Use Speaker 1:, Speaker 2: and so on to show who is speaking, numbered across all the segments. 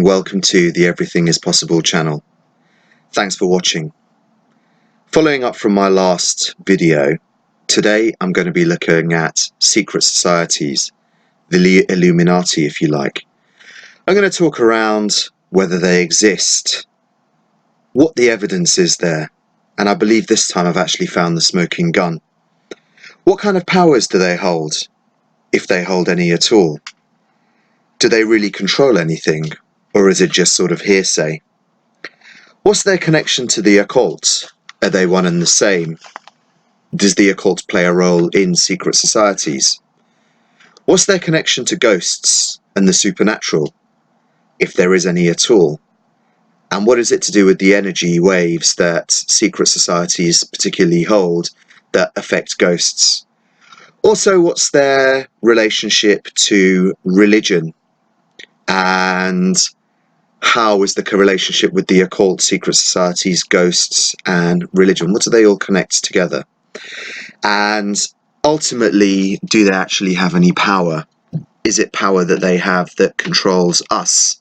Speaker 1: welcome to the Everything is Possible channel. Thanks for watching. Following up from my last video, today I'm going to be looking at secret societies, the Illuminati if you like. I'm going to talk around whether they exist, what the evidence is there, and I believe this time I've actually found the smoking gun. What kind of powers do they hold, if they hold any at all? Do they really control anything, or is it just sort of hearsay? What's their connection to the occult? Are they one and the same? Does the occult play a role in secret societies? What's their connection to ghosts and the supernatural, if there is any at all? And what is it to do with the energy waves that secret societies particularly hold that affect ghosts? Also, what's their relationship to religion? And how is the relationship with the occult, secret societies, ghosts, and religion? What do they all connect together? And ultimately, do they actually have any power? Is it power that they have that controls us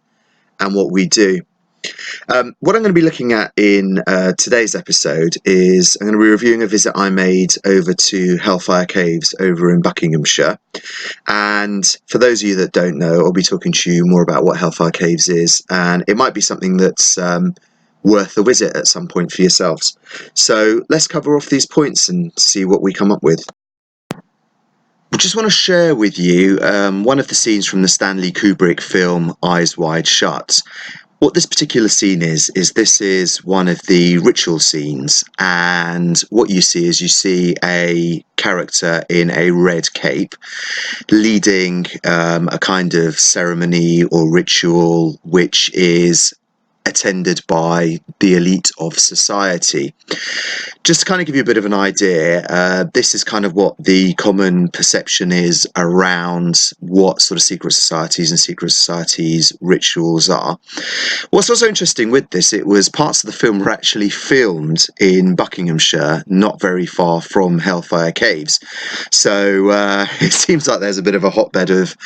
Speaker 1: and what we do? What I'm going to be looking at in today's episode is I'm going to be reviewing a visit I made over to Hellfire Caves over in Buckinghamshire. And for those of you that don't know, I'll be talking to you more about what Hellfire Caves is, and it might be something that's worth a visit at some point for yourselves. So let's cover off these points and see what we come up with. I just want to share with you one of the scenes from the Stanley Kubrick film Eyes Wide Shut. What this particular scene is this is one of the ritual scenes, and what you see a character in a red cape leading a kind of ceremony or ritual which is attended by the elite of society. Just to kind of give you a bit of an idea, this is kind of what the common perception is around what sort of secret societies rituals are. What's also interesting with this, it was parts of the film were actually filmed in Buckinghamshire, not very far from Hellfire Caves. So it seems like there's a bit of a hotbed of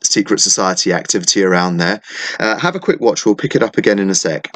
Speaker 1: secret society activity around there. Have a quick watch, we'll pick it up again in a sec.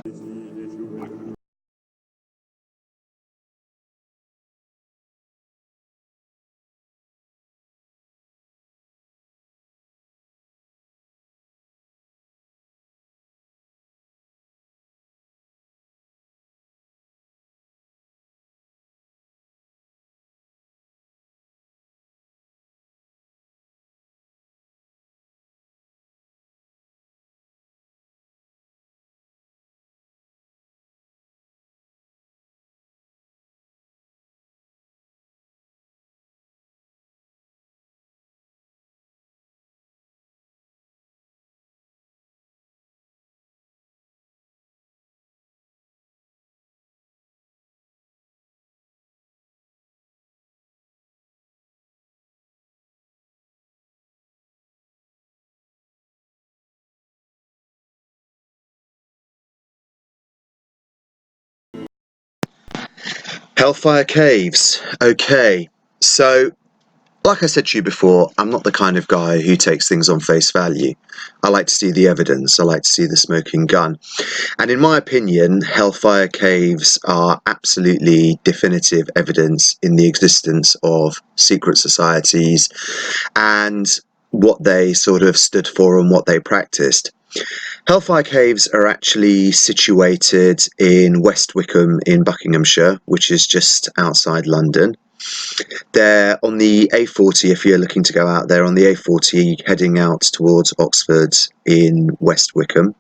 Speaker 1: Hellfire Caves. Okay, so like I said to you before, I'm not the kind of guy who takes things on face value. I like to see the evidence, I like to see the smoking gun. And in my opinion, Hellfire Caves are absolutely definitive evidence in the existence of secret societies and what they sort of stood for and what they practiced. Hellfire Caves are actually situated in West Wickham in Buckinghamshire, which is just outside London. They're on the A40, if you're looking to go out there, on the A40 heading out towards Oxford in West Wickham.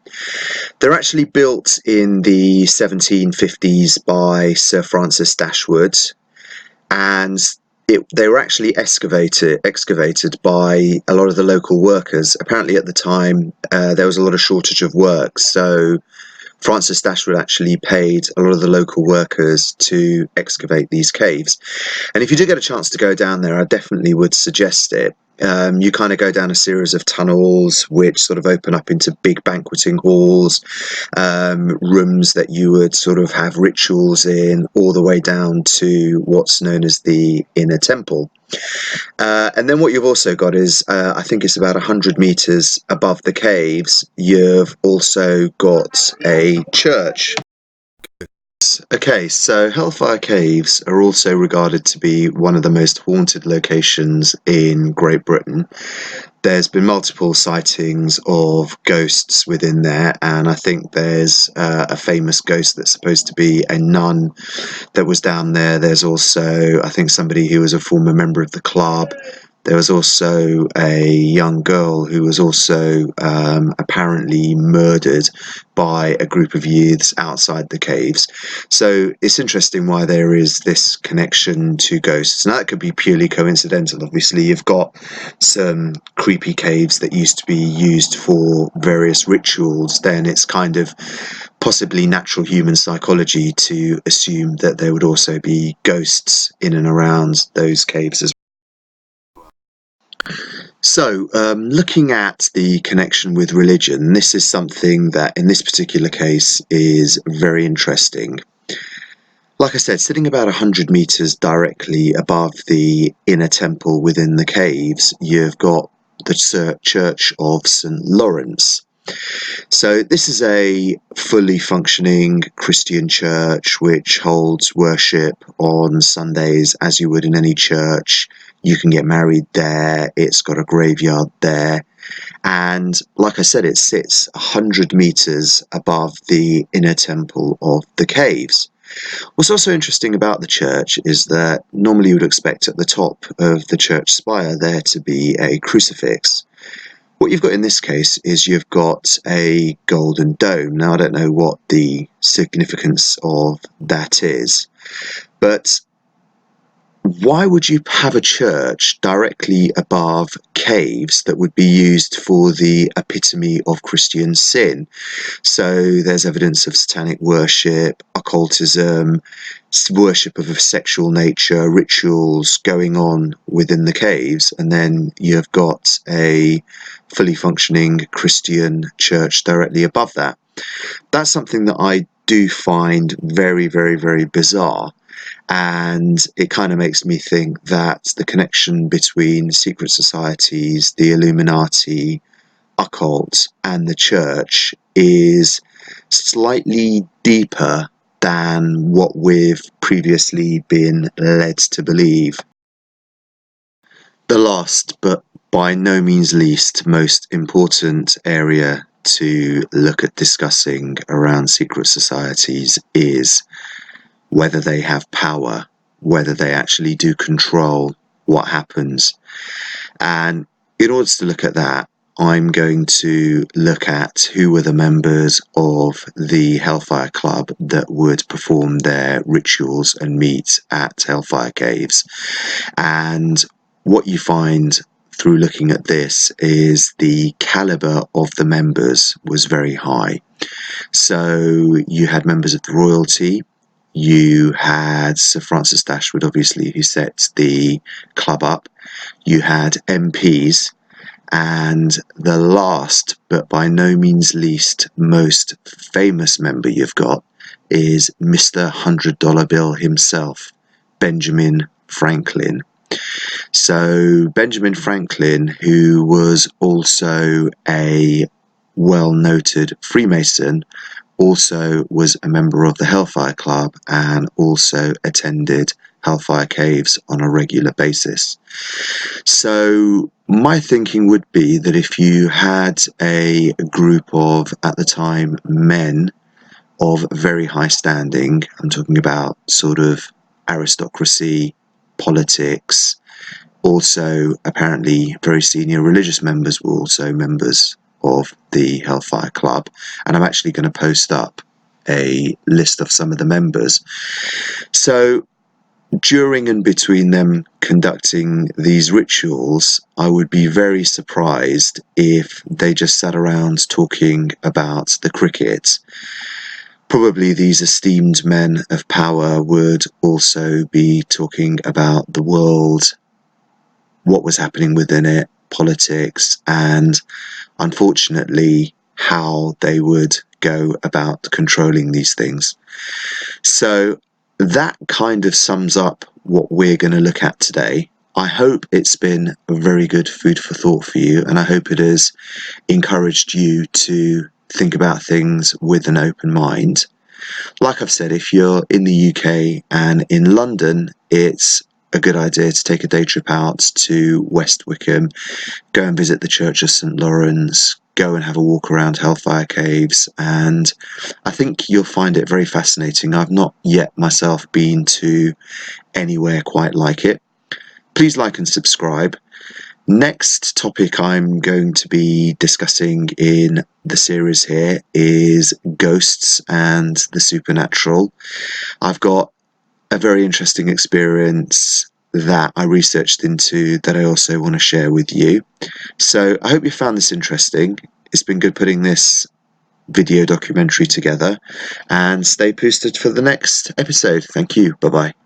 Speaker 1: They're actually built in the 1750s by Sir Francis Dashwood, and they were actually excavated by a lot of the local workers. Apparently at the time there was a lot of shortage of work, so Francis Dashwood actually paid a lot of the local workers to excavate these caves. And if you do get a chance to go down there, I definitely would suggest it. You kind of go down a series of tunnels which sort of open up into big banqueting halls, rooms that you would sort of have rituals in, all the way down to what's known as the Inner Temple. And then what you've also got is, I think it's about 100 meters above the caves, you've also got a church. Okay, so Hellfire Caves are also regarded to be one of the most haunted locations in Great Britain. There's been multiple sightings of ghosts within there, and I think there's a famous ghost that's supposed to be a nun that was down there. There's also, I think, somebody who was a former member of the club. There was also a young girl who was also apparently murdered by a group of youths outside the caves. So it's interesting why there is this connection to ghosts. Now, that could be purely coincidental. Obviously, you've got some creepy caves that used to be used for various rituals. Then it's kind of possibly natural human psychology to assume that there would also be ghosts in and around those caves as well. So, looking at the connection with religion, this is something that in this particular case is very interesting. Like I said, sitting about 100 meters directly above the inner temple within the caves, you've got the Church of St. Lawrence. So this is a fully functioning Christian church which holds worship on Sundays as you would in any church. You can get married there, it's got a graveyard there, and like I said, it sits 100 meters above the inner temple of the caves. What's also interesting about the church is that normally you would expect at the top of the church spire there to be a crucifix. What you've got in this case is you've got a golden dome. Now, I don't know what the significance of that is, but why would you have a church directly above caves that would be used for the epitome of Christian sin? So there's evidence of satanic worship, occultism, worship of a sexual nature, rituals going on within the caves, and then you've got a fully functioning Christian church directly above that. That's something that I do find very, very, very bizarre. And it kind of makes me think that the connection between secret societies, the Illuminati, occult, and the church is slightly deeper than what we've previously been led to believe. The last, but by no means least, most important area to look at discussing around secret societies is whether they have power, whether they actually do control what happens. And in order to look at that, I'm going to look at who were the members of the Hellfire Club that would perform their rituals and meet at Hellfire Caves. And what you find through looking at this is the caliber of the members was very high. So you had members of the royalty, you had Sir Francis Dashwood, obviously, who set the club up, you had MPs, and the last, but by no means least, most famous member you've got is Mr. $100 bill himself, Benjamin Franklin. So Benjamin Franklin, who was also a well-noted Freemason, also was a member of the Hellfire Club and also attended Hellfire Caves on a regular basis. So my thinking would be that if you had a group of, at the time, men of very high standing, I'm talking about sort of aristocracy, politics, also apparently very senior religious members were also members of the Hellfire Club, and I'm actually going to post up a list of some of the members. So during and between them conducting these rituals, I would be very surprised if they just sat around talking about the cricket. Probably these esteemed men of power would also be talking about the world, what was happening within it, politics, and unfortunately how they would go about controlling these things. So that kind of sums up what we're going to look at today. I hope it's been a very good food for thought for you, and I hope it has encouraged you to think about things with an open mind. Like I've said, if you're in the UK and in London, it's a good idea to take a day trip out to West Wickham, go and visit the Church of St Lawrence, go and have a walk around Hellfire Caves, and I think you'll find it very fascinating. I've not yet myself been to anywhere quite like it. Please like and subscribe. Next topic I'm going to be discussing in the series here is ghosts and the supernatural. I've got a very interesting experience that I researched into that I also want to share with you. So I hope you found this interesting. It's been good putting this video documentary together, and stay posted for the next episode. Thank you. Bye bye.